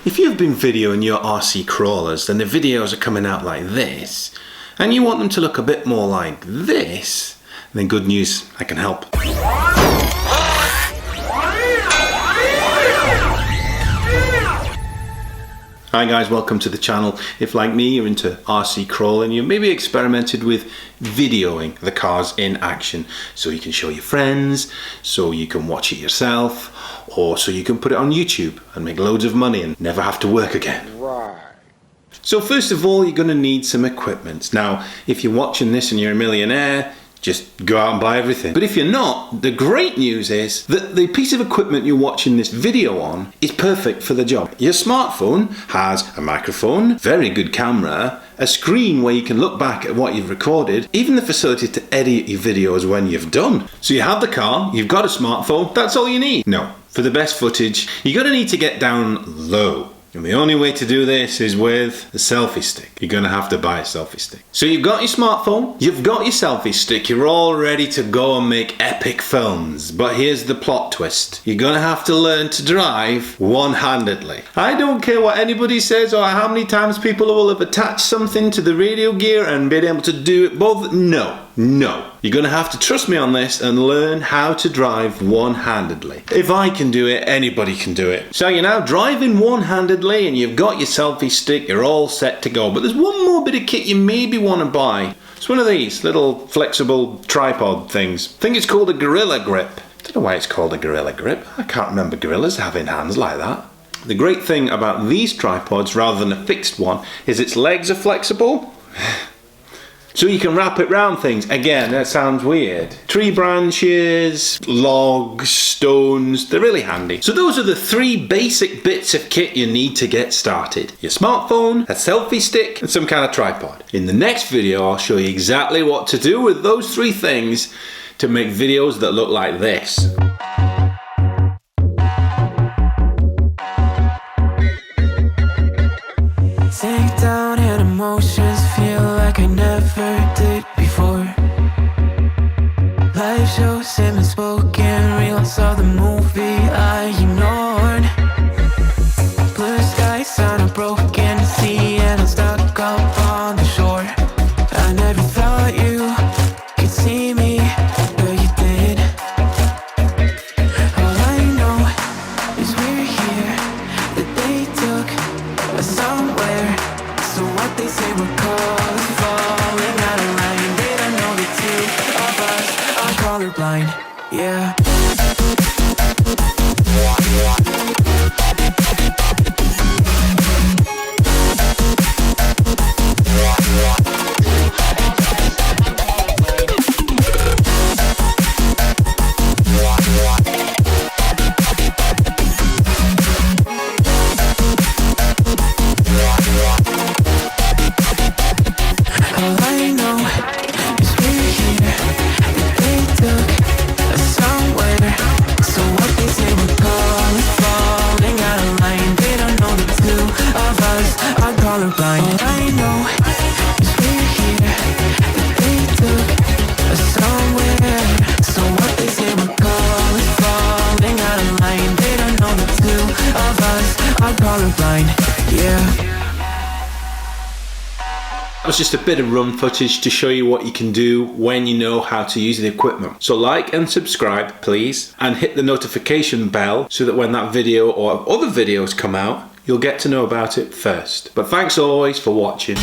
If you've been videoing your RC crawlers, then the videos are coming out like this, and you want them to look a bit more like this, then good news, I can help. Hi guys, welcome to the channel. If like me you're into RC crawling, you maybe experimented with videoing the cars in action so you can show your friends, so you can watch it yourself, or so you can put it on YouTube and make loads of money and never have to work again. Right. So first of all, you're going to need some equipment. Now, if you're watching this and you're a millionaire, just go out and buy everything. But if you're not, the great news is that the piece of equipment you're watching this video on is perfect for the job. Your smartphone has a microphone, very good camera, a screen where you can look back at what you've recorded, even the facility to edit your videos when you've done. So you have the car, you've got a smartphone, that's all you need. No, for the best footage, you're gonna need to get down low. And the only way to do this is with a selfie stick. You're gonna have to buy a selfie stick. So you've got your smartphone, you've got your selfie stick, you're all ready to go and make epic films. But here's the plot twist. You're gonna have to learn to drive one-handedly. I don't care what anybody says or how many times people will have attached something to the radio gear and been able to do it both. No. You're gonna have to trust me on this and learn how to drive one-handedly. If I can do it, anybody can do it. So you're now driving one-handedly and you've got your selfie stick, you're all set to go. But there's one more bit of kit you maybe wanna buy. It's one of these little flexible tripod things. I think it's called a gorilla grip. I don't know why it's called a gorilla grip. I can't remember gorillas having hands like that. The great thing about these tripods, rather than a fixed one, is its legs are flexible. So you can wrap it round things. Again, that sounds weird. Tree branches, logs, stones, they're really handy. So those are the three basic bits of kit you need to get started. Your smartphone, a selfie stick, and some kind of tripod. In the next video, I'll show you exactly what to do with those three things to make videos that look like this. Take down and emotions feel like I never did before. Life shows him unspoken, reels of the movie I ignored. Blue skies sound a broken sea and I'm stuck up on the shore. I never thought you could see me, but you did. All I know is we're here, that they took us somewhere. So what they say we're called falling out of line. They don't know the two of us are colorblind, yeah. That was just a bit of run footage to show you what you can do when you know how to use the equipment. So like and subscribe please, and hit the notification bell so that when that video or other videos come out, you'll get to know about it first. But thanks always for watching.